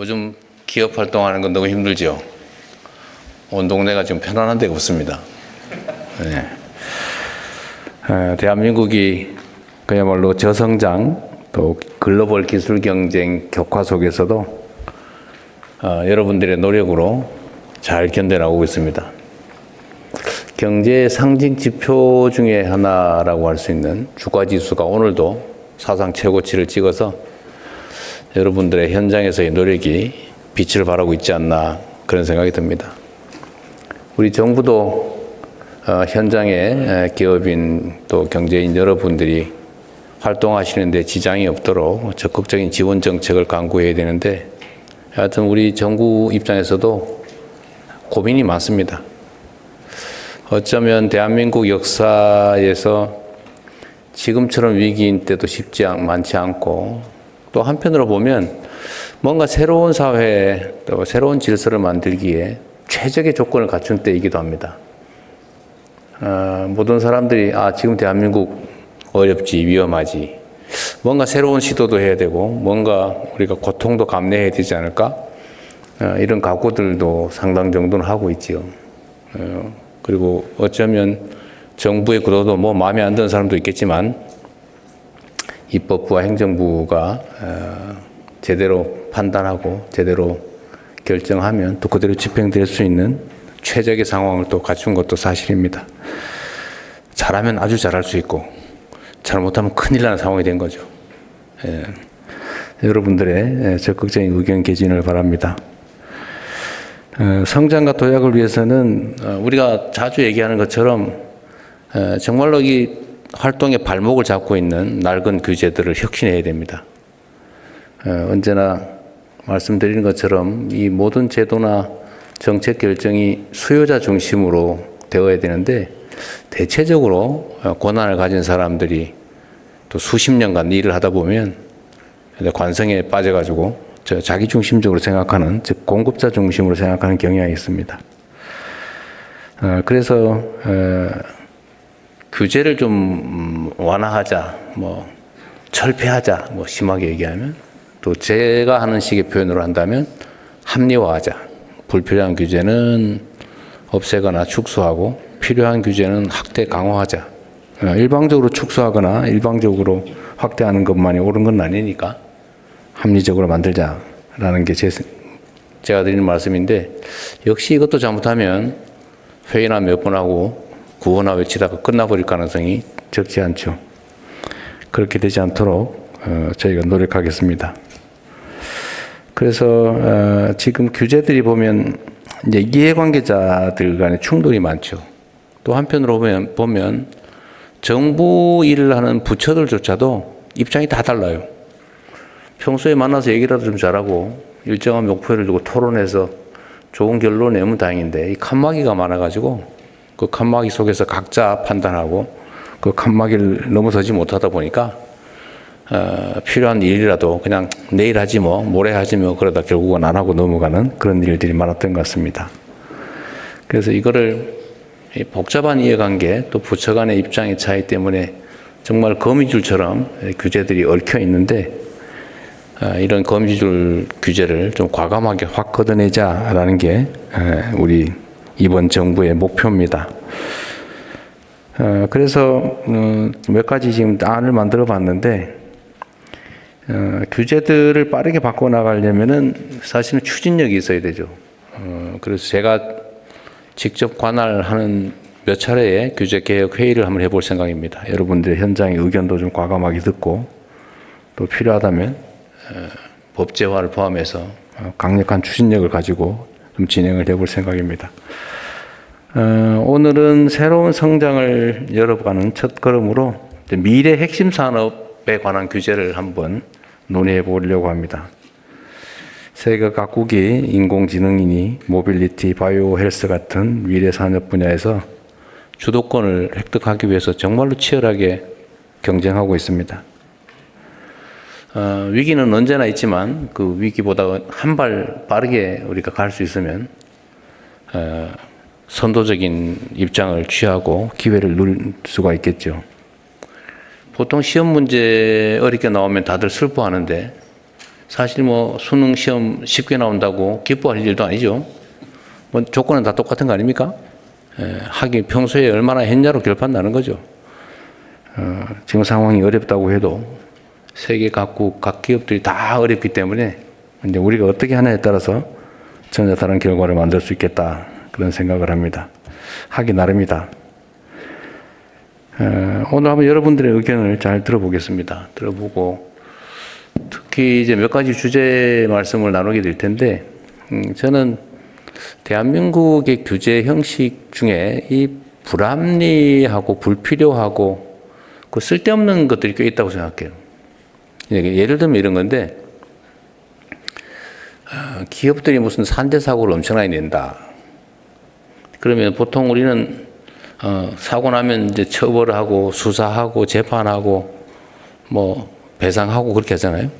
요즘 기업 활동하는 건 너무 힘들죠. 온 동네가 지금 편안한 데가 없습니다. 네. 대한민국이 그야말로 저성장 또 글로벌 기술 경쟁 격화 속에서도 여러분들의 노력으로 잘 견뎌나가고 있습니다. 경제 상징 지표 중에 하나라고 할 수 있는 주가지수가 오늘도 사상 최고치를 찍어서 여러분들의 현장에서의 노력이 빛을 발하고 있지 않나 그런 생각이 듭니다. 우리 정부도 현장의 기업인 또 경제인 여러분들이 활동하시는데 지장이 없도록 적극적인 지원 정책을 강구해야 되는데 하여튼 우리 정부 입장에서도 고민이 많습니다. 어쩌면 대한민국 역사에서 지금처럼 위기인 때도 많지 않고 또 한편으로 보면 뭔가 새로운 사회 또 새로운 질서를 만들기에 최적의 조건을 갖춘 때이기도 합니다. 모든 사람들이 지금 대한민국 어렵지 위험하지 뭔가 새로운 시도도 해야 되고 뭔가 우리가 고통도 감내해야 되지 않을까 이런 각오들도 상당 정도는 하고 있지요. 그리고 어쩌면 정부의 구도도 뭐 마음에 안 드는 사람도 있겠지만 입법부와 행정부가 제대로 판단하고 제대로 결정하면 또 그대로 집행될 수 있는 최적의 상황을 또 갖춘 것도 사실입니다. 잘하면 아주 잘할 수 있고 잘못하면 큰일 나는 상황이 된 거죠. 여러분들의 적극적인 의견 개진을 바랍니다. 성장과 도약을 위해서는 우리가 자주 얘기하는 것처럼 정말로 이 활동의 발목을 잡고 있는 낡은 규제들을 혁신해야 됩니다. 언제나 말씀드리는 것처럼 이 모든 제도나 정책 결정이 수요자 중심으로 되어야 되는데 대체적으로 권한을 가진 사람들이 또 수십 년간 일을 하다 보면 관성에 빠져가지고 자기 중심적으로 생각하는 즉 공급자 중심으로 생각하는 경향이 있습니다. 그래서 규제를 좀 완화하자, 뭐 철폐하자, 뭐 심하게 얘기하면 또 제가 하는 식의 표현으로 한다면 합리화하자. 불필요한 규제는 없애거나 축소하고 필요한 규제는 확대 강화하자. 일방적으로 축소하거나 일방적으로 확대하는 것만이 옳은 건 아니니까 합리적으로 만들자라는 게 제가 드리는 말씀인데 역시 이것도 잘못하면 회의나 몇 번 하고 구호나 외치다가 끝나버릴 가능성이 적지 않죠. 그렇게 되지 않도록 저희가 노력하겠습니다. 그래서 지금 규제들이 보면 이제 이해관계자들 간의 충돌이 많죠. 또 한편으로 보면 정부 일을 하는 부처들조차도 입장이 다 달라요. 평소에 만나서 얘기라도 좀 잘하고 일정한 목표를 두고 토론해서 좋은 결론 내면 다행인데 이 칸막이가 많아가지고 그 칸막이 속에서 각자 판단하고 그 칸막이를 넘어서지 못하다 보니까 필요한 일이라도 그냥 내일 하지 뭐 모레 하지 뭐 그러다 결국은 안 하고 넘어가는 그런 일들이 많았던 것 같습니다. 그래서 이거를 복잡한 이해관계 또 부처 간의 입장의 차이 때문에 정말 거미줄처럼 규제들이 얽혀 있는데 이런 거미줄 규제를 좀 과감하게 확 걷어내자라는 게 우리 이번 정부의 목표입니다. 그래서 몇 가지 지금 안을 만들어 봤는데 규제들을 빠르게 바꿔나가려면은 사실은 추진력이 있어야 되죠. 그래서 제가 직접 관할하는 몇 차례의 규제개혁 회의를 한번 해볼 생각입니다. 여러분들의 현장의 의견도 좀 과감하게 듣고 또 필요하다면 법제화를 포함해서 강력한 추진력을 가지고 좀 진행을 해볼 생각입니다. 오늘은 새로운 성장을 열어가는 첫 걸음으로 미래 핵심 산업에 관한 규제를 한번 논의해 보려고 합니다. 세계 각국이 인공지능이니 모빌리티, 바이오 헬스 같은 미래 산업 분야에서 주도권을 획득하기 위해서 정말로 치열하게 경쟁하고 있습니다. 위기는 언제나 있지만 그 위기보다 한 발 빠르게 우리가 갈 수 있으면 선도적인 입장을 취하고 기회를 누릴 수가 있겠죠. 보통 시험 문제 어렵게 나오면 다들 슬퍼하는데 사실 뭐 수능 시험 쉽게 나온다고 기뻐할 일도 아니죠. 뭐 조건은 다 똑같은 거 아닙니까? 하긴 평소에 얼마나 했냐로 결판 나는 거죠. 지금 상황이 어렵다고 해도 세계 각국 각 기업들이 다 어렵기 때문에 이제 우리가 어떻게 하냐에 따라서 전혀 다른 결과를 만들 수 있겠다 그런 생각을 합니다. 하기 나름이다. 오늘 한번 여러분들의 의견을 잘 들어보겠습니다. 들어보고 특히 이제 몇 가지 주제 말씀을 나누게 될 텐데 저는 대한민국의 규제 형식 중에 이 불합리하고 불필요하고 그 쓸데없는 것들이 꽤 있다고 생각해요. 예를 들면 이런 건데 기업들이 무슨 산재 사고를 엄청나게 낸다. 그러면 보통 우리는 사고 나면 이제 처벌하고 수사하고 재판하고 뭐 배상하고 그렇게 하잖아요.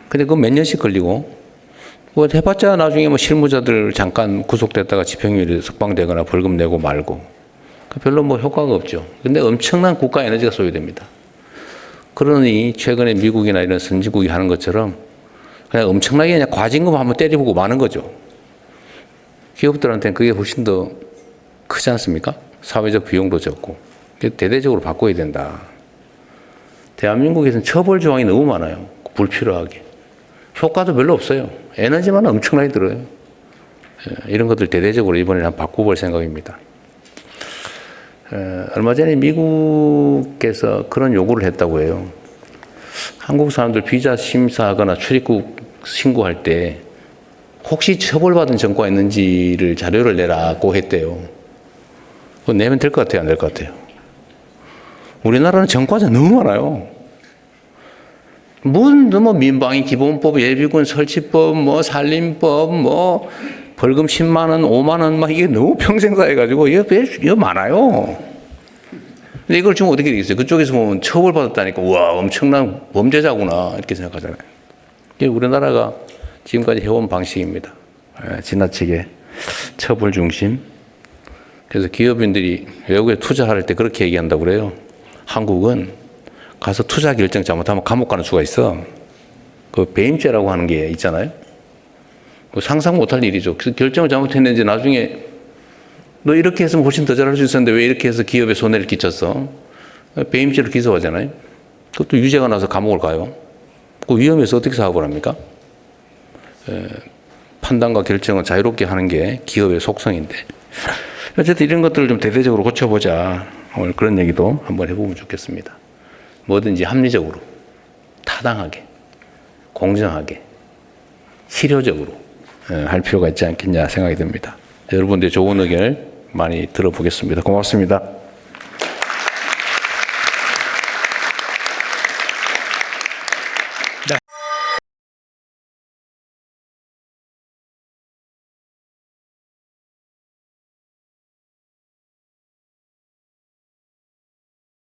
근데 그거 몇 년씩 걸리고 뭐 해봤자 나중에 뭐 실무자들 잠깐 구속됐다가 집행유예 석방되거나 벌금 내고 말고 별로 뭐 효과가 없죠. 근데 엄청난 국가 에너지가 소요됩니다. 그러니 최근에 미국이나 이런 선진국이 하는 것처럼 그냥 엄청나게 그냥 과징금 한번 때려보고 마는 거죠. 기업들한테는 그게 훨씬 더 크지 않습니까? 사회적 비용도 적고. 대대적으로 바꿔야 된다. 대한민국에서는 처벌 조항이 너무 많아요. 불필요하게. 효과도 별로 없어요. 에너지만 엄청나게 들어요. 이런 것들 대대적으로 이번에 한번 바꿔볼 생각입니다. 얼마 전에 미국에서 그런 요구를 했다고 해요. 한국 사람들 비자 심사하거나 출입국 신고할 때 혹시 처벌받은 전과가 있는지를 자료를 내라고 했대요. 그거 내면 될 것 같아요? 안 될 것 같아요? 우리나라는 전과자 너무 많아요. 뭐 민방위 기본법, 예비군 설치법, 뭐 살림법, 뭐 벌금 10만 원, 5만 원 막 이게 너무 평생 쌓여가지고 이거 많아요. 근데 이걸 지금 어떻게 되겠어요? 그쪽에서 보면 처벌받았다니까 와 엄청난 범죄자구나 이렇게 생각하잖아요. 이게 우리나라가 지금까지 해온 방식입니다. 지나치게 처벌 중심. 그래서 기업인들이 외국에 투자할 때 그렇게 얘기한다고 그래요. 한국은 가서 투자 결정 잘못하면 감옥 가는 수가 있어. 그 배임죄라고 하는 게 있잖아요. 상상 못할 일이죠. 그래서 결정을 잘못했는지 나중에 너 이렇게 했으면 훨씬 더 잘할 수 있었는데 왜 이렇게 해서 기업에 손해를 끼쳤어? 배임죄로 기소하잖아요. 그것도 유죄가 나서 감옥을 가요. 그 위험해서 어떻게 사업을 합니까? 판단과 결정을 자유롭게 하는 게 기업의 속성인데. 어쨌든 이런 것들을 좀 대대적으로 고쳐보자. 오늘 그런 얘기도 한번 해보면 좋겠습니다. 뭐든지 합리적으로, 타당하게, 공정하게, 실효적으로 할 필요가 있지 않겠냐 생각이 듭니다. 여러분들의 좋은 의견을 많이 들어보겠습니다. 고맙습니다.